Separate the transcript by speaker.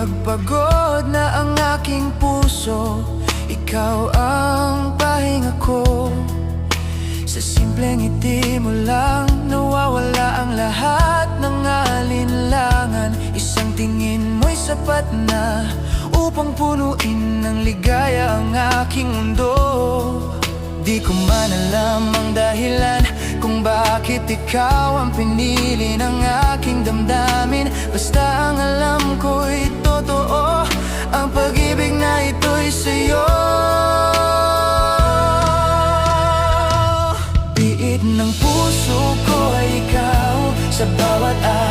Speaker 1: Kapag pagod na ang aking puso, ikaw ang pahinga ko. Sa simpleng ngiti mo lang, nawawala ang lahat ng alinlangan. Isang tingin mo'y sapat na upang punuin ng ligaya ang aking mundo. Di ko man alam ang dahilan kung bakit ikaw ang pinili ng aking damdamin. Basta ang alam ko'y totoo, ang pag-ibig na ito'y sa'yo. Piit ng puso ko ay ikaw, sa bawat araw